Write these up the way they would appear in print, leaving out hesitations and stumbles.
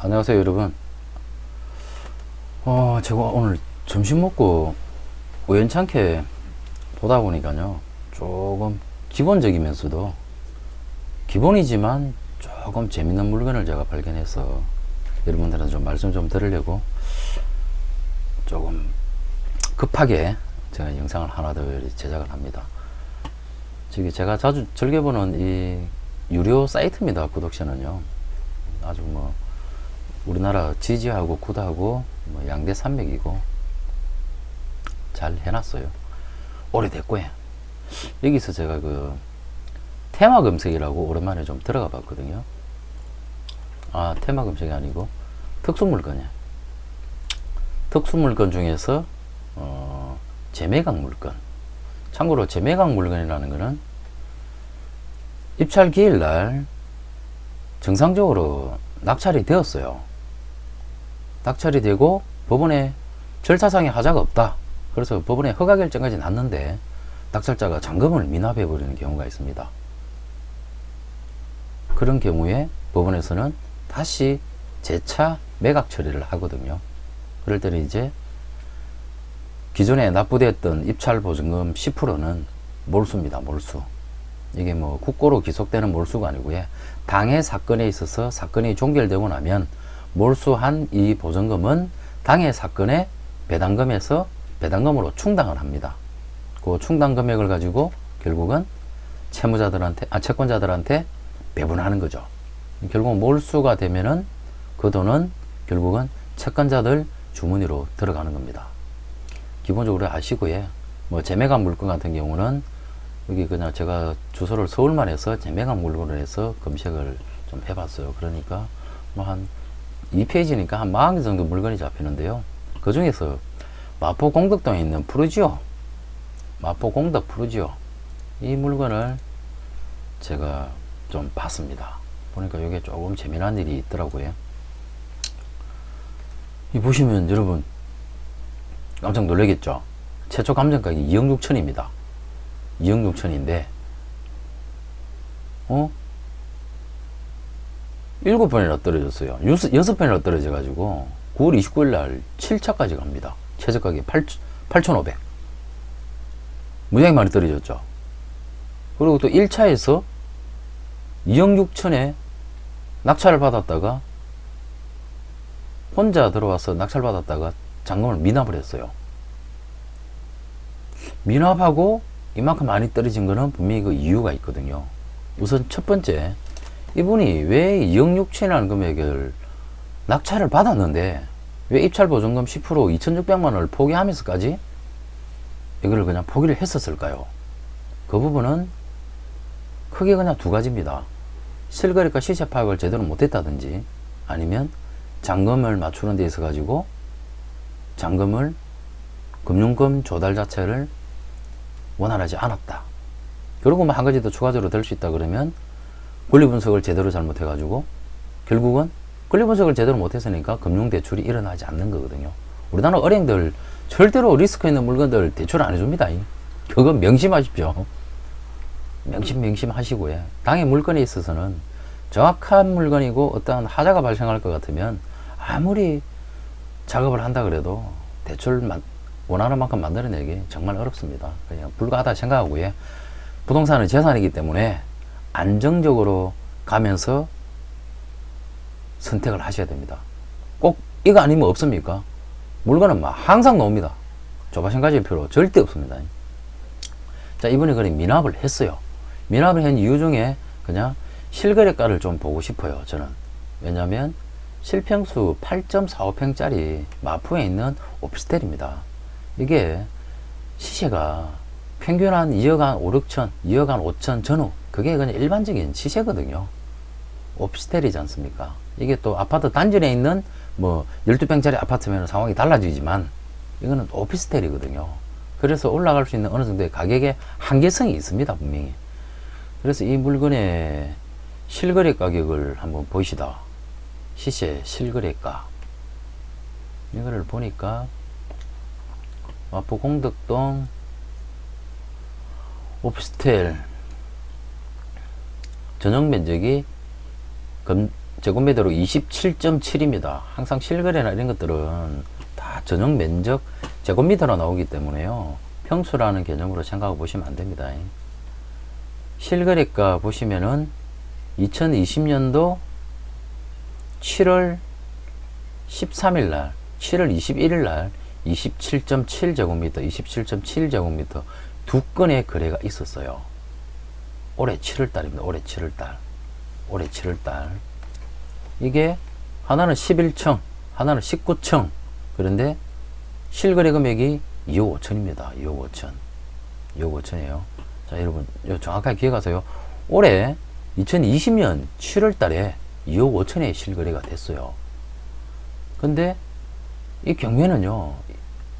안녕하세요 여러분. 제가 오늘 점심 먹고 우연찮게 보다 보니까요, 조금 기본적이면서도 기본이지만 조금 재밌는 물건을 제가 발견해서 여러분들한테 좀 말씀 좀 드리려고 조금 급하게 제가 영상을 하나 더 제작을 합니다. 제가 자주 즐겨보는 이 유료 사이트입니다. 구독처는요, 아주 뭐 우리나라 지지하고 굿하고 뭐 양대 산맥이고 잘 해놨어요. 오래됐고요. 여기서 제가 그 테마 검색이라고 오랜만에 좀 들어가 봤거든요. 테마 검색이 아니고 특수물건이야. 특수물건 중에서 재매각 물건. 참고로 재매각 물건이라는 거는 입찰 기일날 정상적으로 낙찰이 되었어요. 낙찰이 되고 법원에 절차상의 하자가 없다. 그래서 법원에 허가 결정까지 났는데 낙찰자가 잔금을 미납해 버리는 경우가 있습니다. 그런 경우에 법원에서는 다시 재차 매각 처리를 하거든요. 그럴 때는 이제 기존에 납부됐던 입찰 보증금 10%는 몰수입니다. 몰수. 이게 뭐 국고로 기속되는 몰수가 아니고요, 당해 사건에 있어서 사건이 종결되고 나면 몰수한 이 보증금은 당해 사건의 배당금에서 배당금으로 충당을 합니다. 그 충당 금액을 가지고 결국은 채권자들한테 배분하는 거죠. 결국 몰수가 되면은 그 돈은 결국은 채권자들 주머니로 들어가는 겁니다. 기본적으로 아시고요. 뭐 재매각 물건 같은 경우는 여기 그냥 제가 주소를 서울만 해서 재매각 물건을 해서 검색을 좀 해봤어요. 그러니까 뭐 한 2페이지니까 한 40개 정도 물건이 잡히는데요. 그 중에서 마포 공덕동에 있는 푸르지오, 마포 공덕 푸르지오, 이 물건을 제가 좀 봤습니다. 보니까 이게 조금 재미난 일이 있더라고요. 이 보시면 여러분 깜짝 놀라겠죠. 최초 감정가격이 2억 6천입니다. 2억 6천인데 7번이나 떨어졌어요. 6번이나 떨어져 가지고 9월 29일 날 7차까지 갑니다. 최저가격이 8,500. 무지하게 많이 떨어졌죠. 그리고 또 1차에서 2억 6천에 낙찰을 받았다가 혼자 들어와서 낙찰 받았다가 잔금을 미납을 했어요. 미납하고 이만큼 많이 떨어진 거는 분명히 그 이유가 있거든요. 우선 첫 번째, 이분이 왜 2억 6천이라는 금액을 낙찰을 받았는데 왜 입찰 보증금 10% 2,600만 원을 포기하면서까지 이걸 그냥 포기를 했었을까요? 그 부분은 크게 그냥 두 가지입니다. 실거래가 시세 파악을 제대로 못했다든지, 아니면 잔금을 맞추는 데 있어 가지고 잔금을 금융금 조달 자체를 원활하지 않았다. 그리고 뭐 한 가지 더 추가적으로 될 수 있다 그러면 권리 분석을 제대로 잘못해 가지고 결국은 권리 분석을 제대로 못했으니까 금융 대출이 일어나지 않는 거거든요. 우리나라 은행들 절대로 리스크 있는 물건들 대출 안 해줍니다. 그거 명심하십시오. 명심하시고요. 당의 물건에 있어서는 정확한 물건이고 어떠한 하자가 발생할 것 같으면 아무리 작업을 한다 그래도 대출 원하는 만큼 만들어내기 정말 어렵습니다. 그냥 불가하다 생각하고요. 부동산은 재산이기 때문에 안정적으로 가면서 선택을 하셔야 됩니다. 꼭 이거 아니면 없습니까? 물건은 막 항상 나옵니다. 조바심 가질 필요 절대 없습니다. 자, 이번에 그래 미납을 했어요. 미납을 한 이유 중에 그냥 실거래가를 좀 보고 싶어요. 저는. 왜냐면 실평수 8.45평짜리 마포에 있는 오피스텔입니다. 이게 시세가 평균 한 2억 한 5, 6천, 2억 한 5천 전후, 그게 그냥 일반적인 시세거든요. 오피스텔이지 않습니까? 이게 또 아파트 단지에 있는 뭐 12평짜리 아파트면 상황이 달라지지만 이거는 오피스텔이거든요. 그래서 올라갈 수 있는 어느 정도의 가격의 한계성이 있습니다, 분명히. 그래서 이 물건의 실거래 가격을 한번 보시다. 시세 실거래가 이거를 보니까 마포 공덕동 오피스텔 전용 면적이 제곱미터로 27.7입니다. 항상 실거래나 이런 것들은 다 전용 면적 제곱미터로 나오기 때문에요. 평수라는 개념으로 생각해 보시면 안 됩니다. 실거래가 보시면은 2020년도 7월 13일 날, 7월 21일 날 27.7제곱미터, 27.7제곱미터 두 건의 거래가 있었어요. 올해 7월 달입니다. 올해 7월 달. 올해 7월 달. 이게 하나는 11층, 하나는 19층. 그런데 실거래 금액이 2억 5천입니다. 2억 5천. 2억 5천이에요. 자, 여러분, 정확하게 기억하세요. 올해 2020년 7월 달에 2억 5천에 실거래가 됐어요. 근데 이 경매는요,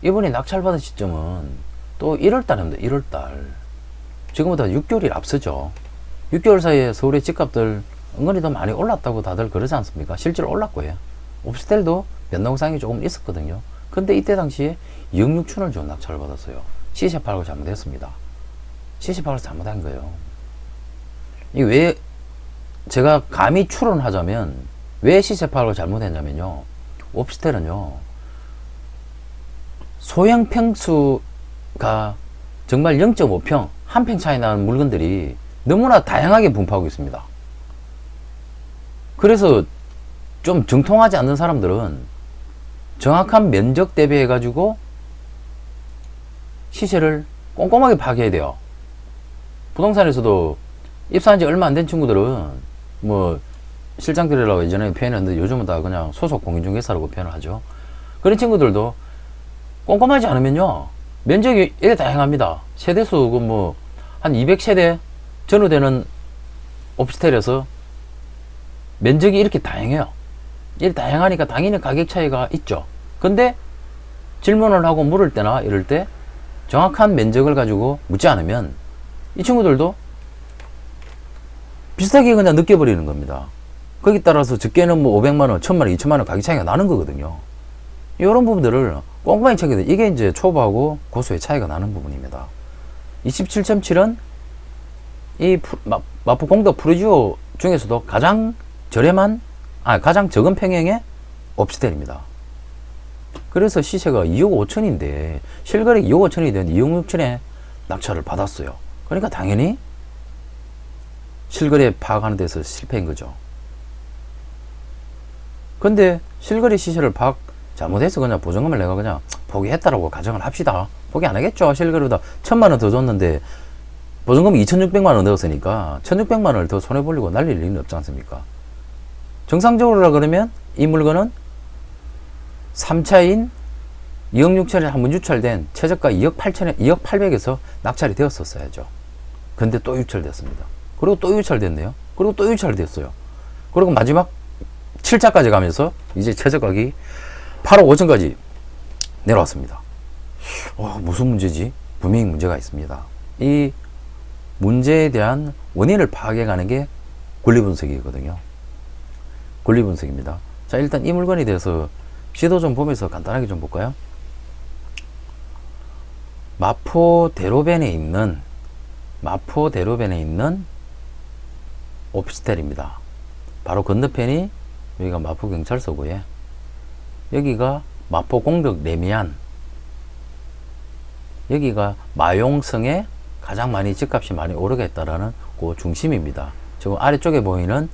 이번에 낙찰받은 시점은 또 1월 달입니다. 1월 달. 지금보다 6개월이 앞서죠. 6개월 사이에 서울의 집값들 은근히 더 많이 올랐다고 다들 그러지 않습니까? 실제로 올랐고요. 오피스텔도 변동상이 조금 있었거든요. 근데 이때 당시에 2억 6천을 좀 낙찰을 받았어요. 시세 파악을 잘못했습니다. 시세 파악을 잘못한 거예요. 이 왜 제가 감히 추론하자면 왜 시세 파악을 잘못했냐면요. 오피스텔은요. 소형 평수가 정말 0.5평, 한 평 차이 나는 물건들이 너무나 다양하게 분포하고 있습니다. 그래서 좀 정통하지 않는 사람들은 정확한 면적 대비해 가지고 시세를 꼼꼼하게 파악해야 돼요. 부동산에서도 입사한 지 얼마 안 된 친구들은 뭐 실장들이라고 예전에 표현했는데 요즘은 다 그냥 소속 공인중개사라고 표현을 하죠. 그런 친구들도 꼼꼼하지 않으면요 면적이 이게 다양합니다. 세대수 뭐 한 200세대 전후 되는 오피스텔에서 면적이 이렇게 다양해요. 이렇게 다양하니까 당연히 가격 차이가 있죠. 근데 질문을 하고 물을 때나 이럴 때 정확한 면적을 가지고 묻지 않으면 이 친구들도 비슷하게 그냥 느껴버리는 겁니다. 거기에 따라서 적게는 뭐 500만원, 1000만원, 2000만원 가격 차이가 나는 거거든요. 이런 부분들을 꼼꼼히 챙겨야 돼. 이게 이제 초보하고 고수의 차이가 나는 부분입니다. 27.7은 이 마포 공덕 프루지오 중에서도 가장 가장 적은 평형의 오피스텔입니다. 그래서 시세가 2억 5천인데 실거래 2억 5천이 된 2억 6천에 낙찰을 받았어요. 그러니까 당연히 실거래 파악하는 데서 실패인 거죠. 근데 실거래 시세를 파악 잘못해서 그냥 보증금을 내가 그냥 포기했다라고 가정을 합시다. 포기 안 하겠죠. 실거래보다 1000만원 더 줬는데 보증금 2600만원 넣었으니까 1600만원을 더 손해보려고 날릴 일은 없지 않습니까? 정상적으로라 그러면 이 물건은 3차인 2억 6천에 한번 유찰된 최저가 2억 8천에 2억 800에서 낙찰이 되었었어야죠. 근데 또 유찰됐습니다. 그리고 또 유찰됐네요. 그리고 또 유찰됐어요. 그리고 마지막 7차까지 가면서 이제 최저가격이 8억 5천까지 내려왔습니다. 무슨 문제지? 분명히 문제가 있습니다. 이 문제에 대한 원인을 파악해가는 게 권리분석이거든요. 권리분석입니다. 자, 일단 이 물건에 대해서 지도 좀 보면서 간단하게 좀 볼까요? 마포 대로변에 있는 오피스텔입니다. 바로 건너편이 여기가 마포 경찰서고요. 여기가 마포 공덕 레미안, 여기가 마용성에 가장 많이 집값이 많이 오르겠다라는 그 중심입니다. 지금 아래쪽에 보이는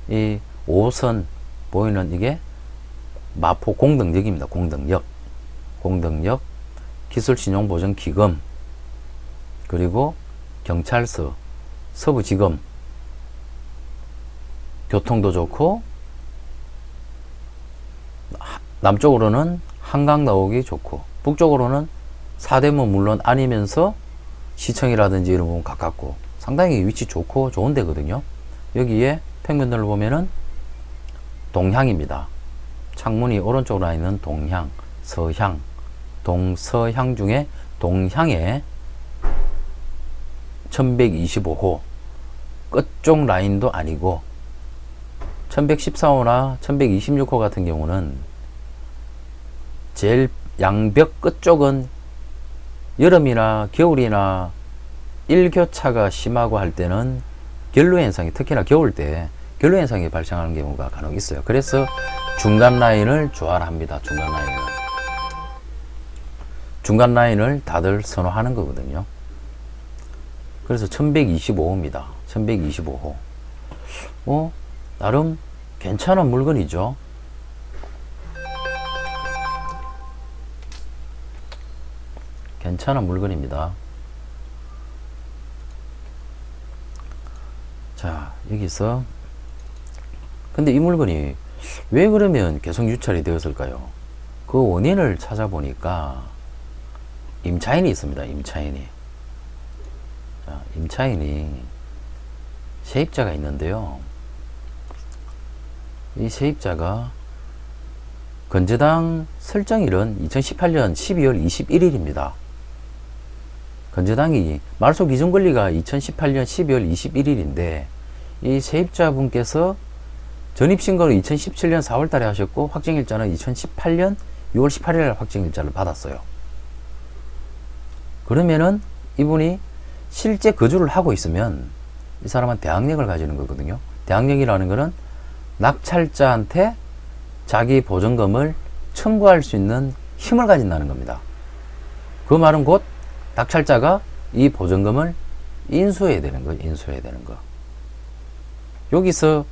이 5선 보이는 이게 마포 공덕역입니다. 공덕역, 기술신용보전기금, 그리고 경찰서, 서부지검, 교통도 좋고, 남쪽으로는 한강 나오기 좋고, 북쪽으로는 사대문 물론 아니면서 시청이라든지 이런 부분 가깝고, 상당히 위치 좋고 좋은 데거든요. 여기에 평면도를 보면은 동향입니다. 창문이 오른쪽으로 있는 동향, 서향, 동서향 중에 동향에 1125호, 끝쪽 라인도 아니고 1114호나 1126호 같은 경우는 제일 양벽 끝쪽은 여름이나 겨울이나 일교차가 심하고 할 때는 결로 현상이, 특히나 겨울 때 결로 현상이 발생하는 경우가 간혹 있어요. 그래서 중간 라인을 좋아합니다. 중간 라인을 다들 선호하는 거거든요. 그래서 1125호입니다. 1125호. 나름 괜찮은 물건이죠. 괜찮은 물건입니다. 자, 여기서 근데 이 물건이 왜 그러면 계속 유찰이 되었을까요? 그 원인을 찾아보니까 임차인이 있습니다. 임차인이. 자, 임차인이 세입자가 있는데요. 이 세입자가 건재당 설정일은 2018년 12월 21일입니다. 건재당이 말소 기준 권리가 2018년 12월 21일인데 이 세입자분께서 전입신고를 2017년 4월 달에 하셨고 확정일자는 2018년 6월 18일 확정일자를 받았어요. 그러면은 이분이 실제 거주를 하고 있으면 이 사람은 대항력을 가지는 거거든요. 대항력이라는 거는 낙찰자한테 자기 보증금을 청구할 수 있는 힘을 가진다는 겁니다. 그 말은 곧 낙찰자가 이 보증금을 인수해야 되는 거예요. 인수해야 되는 거. 여기서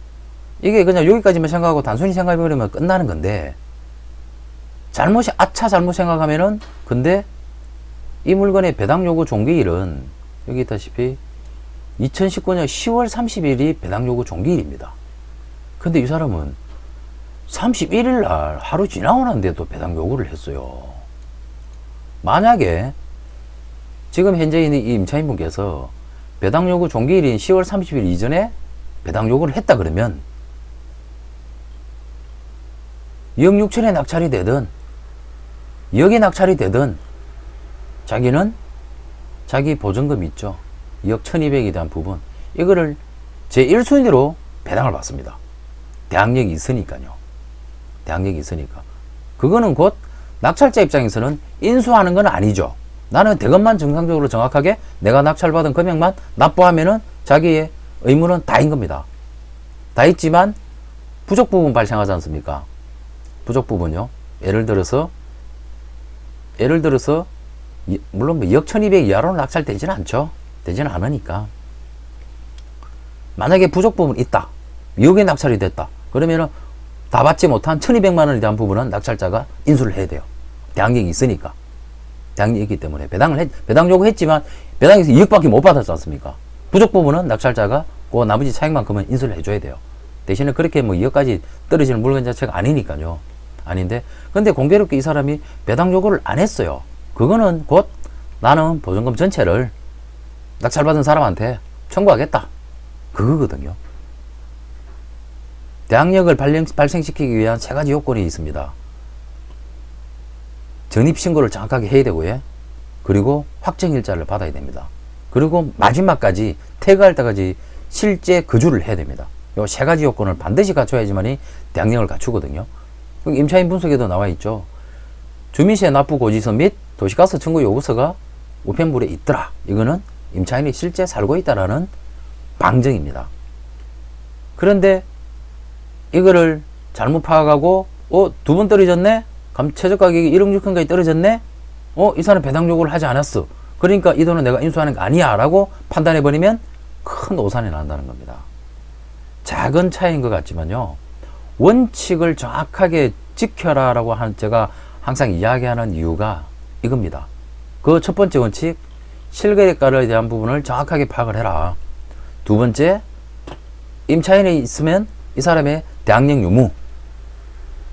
이게 그냥 여기까지만 생각하고 단순히 생각해버리면 끝나는 건데 잘못 생각하면은 근데 이 물건의 배당 요구 종기일은 여기 있다시피 2019년 10월 30일이 배당 요구 종기일입니다. 근데 이 사람은 31일 날 하루 지나고 난데도 배당 요구를 했어요. 만약에 지금 현재 있는 이 임차인분께서 배당 요구 종기일인 10월 30일 이전에 배당 요구를 했다 그러면 2억 6천에 낙찰이 되든 2억에 낙찰이 되든 자기는 자기 보증금 있죠. 2억 1200에 대한 부분 이거를 제1순위로 배당을 받습니다. 대항력이 있으니까요. 대항력이 있으니까. 그거는 곧 낙찰자 입장에서는 인수하는 건 아니죠. 나는 대금만 정상적으로 정확하게 내가 낙찰받은 금액만 납부하면은 자기의 의무는 다인 겁니다. 다 있지만 부족 부분 발생하지 않습니까? 부족 부분요. 예를 들어서 물론 뭐 2억 1200 이하로는 낙찰되지는 않죠. 되지는 않으니까. 만약에 부족 부분 있다. 2억에 낙찰이 됐다. 그러면은 다 받지 못한 1200만 원에 대한 부분은 낙찰자가 인수를 해야 돼요. 대항력이 있으니까. 대항력이 있기 때문에 배당 요구했지만 배당에서 2억밖에 못 받았지 않습니까? 부족 부분은 낙찰자가 그 나머지 차익만큼은 인수를 해줘야 돼요. 대신에 그렇게 뭐 2억까지 떨어지는 물건 자체가 아니니까요. 아닌데 근데 공교롭게 이 사람이 배당 요구를 안 했어요. 그거는 곧 나는 보증금 전체를 낙찰받은 사람한테 청구하겠다. 그거거든요. 대항력을 발생시키기 위한 세 가지 요건이 있습니다. 전입신고를 정확하게 해야 되고요. 그리고 확정일자를 받아야 됩니다. 그리고 마지막까지 퇴거할 때까지 실제 거주를 해야 됩니다. 이 세 가지 요건을 반드시 갖춰야지만이 대항력을 갖추거든요. 임차인 분석에도 나와 있죠. 주민세 납부 고지서 및 도시가스 청구 요구서가 우편물에 있더라. 이거는 임차인이 실제 살고 있다라는 방증입니다. 그런데 이거를 잘못 파악하고 두 번 떨어졌네? 최저가격이 1억 6천까지 떨어졌네? 이 사람 배당 요구를 하지 않았어. 그러니까 이 돈은 내가 인수하는 거 아니야 라고 판단해버리면 큰 오산이 난다는 겁니다. 작은 차이인 것 같지만요. 원칙을 정확하게 지켜라 라고 제가 항상 이야기하는 이유가 이겁니다. 그 첫 번째 원칙, 실거래가에 대한 부분을 정확하게 파악을 해라. 두 번째, 임차인이 있으면 이 사람의 대항력 유무.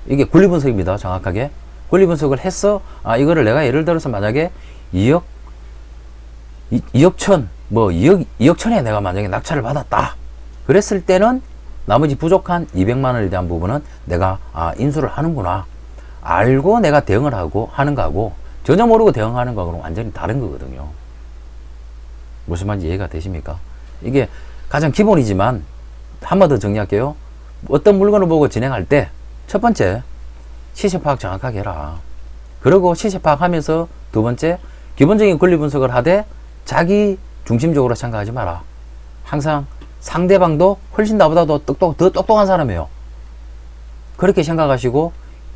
이게 권리분석입니다. 정확하게. 권리분석을 해서, 이거를 내가 예를 들어서 만약에 2억 천, 2억 천에 내가 만약에 낙찰을 받았다. 그랬을 때는 나머지 부족한 200만 원에 대한 부분은 내가, 인수를 하는구나. 알고 내가 대응을 하는 거하고, 전혀 모르고 대응하는 거하고는 완전히 다른 거거든요. 무슨 말인지 이해가 되십니까? 이게 가장 기본이지만, 한 번 더 정리할게요. 어떤 물건을 보고 진행할 때, 첫 번째, 시세 파악 정확하게 해라. 그리고 시세 파악하면서 두 번째, 기본적인 권리 분석을 하되 자기 중심적으로 생각하지 마라. 항상 상대방도 훨씬 나보다 더 똑똑한 사람이에요. 그렇게 생각하시고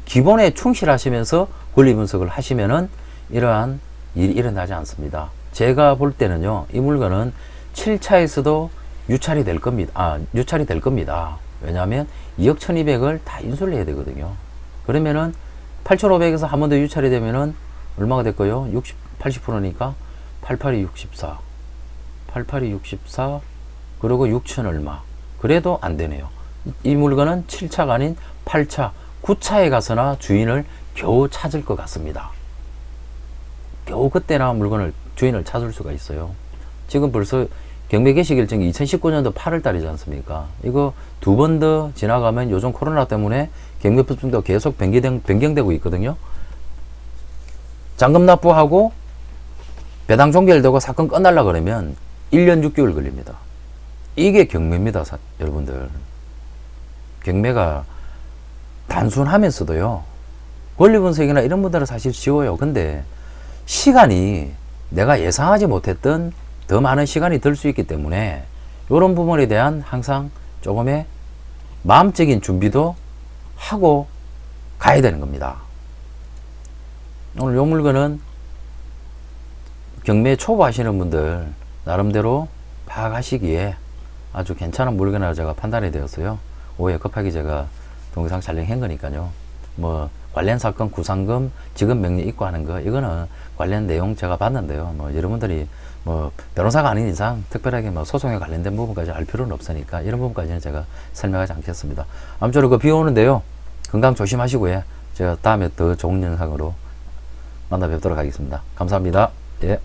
기본에 충실하시면서 권리 분석을 하시면은 이러한 일이 일어나지 않습니다. 제가 볼 때는요, 이 물건은 7차에서도 유찰이 될 겁니다. 유찰이 될 겁니다. 왜냐하면 2억 1200을 다 인수를 해야 되거든요. 그러면은 8500에서 한 번 더 유찰이 되면은 얼마가 될까요? 80%니까 88이 64. 88이 64. 그리고 6천 얼마. 그래도 안 되네요. 이 물건은 7차가 아닌 8차, 9차에 가서나 주인을 겨우 찾을 것 같습니다. 겨우 그때나 주인을 찾을 수가 있어요. 지금 벌써 경매 개시 일정이 2019년도 8월 달이지 않습니까? 이거 2번 더 지나가면 요즘 코로나 때문에 경매법정도 계속 변경되고 있거든요. 잔금 납부하고 배당 종결되고 사건 끝날라 그러면 1년 6개월 걸립니다. 이게 경매입니다, 여러분들. 경매가 단순하면서도요, 권리분석이나 이런 분들은 사실 쉬워요. 근데 시간이 내가 예상하지 못했던 더 많은 시간이 들 수 있기 때문에 이런 부분에 대한 항상 조금의 마음적인 준비도 하고 가야 되는 겁니다. 오늘 이 물건은 경매 초보 하시는 분들 나름대로 파악하시기에 아주 괜찮은 물건이라고 제가 판단이 되었어요. 오해 급하게 제가 동영상 촬영한 거니까요. 뭐 관련 사건 구상금 지급 명령 있고 하는 거, 이거는 관련 내용 제가 봤는데요. 뭐 여러분들이 뭐 변호사가 아닌 이상 특별하게 뭐 소송에 관련된 부분까지 알 필요는 없으니까 이런 부분까지는 제가 설명하지 않겠습니다. 아무쪼록 그 비 오는데요, 건강 조심하시고요. 제가 다음에 더 좋은 영상으로 만나 뵙도록 하겠습니다. 감사합니다. 예.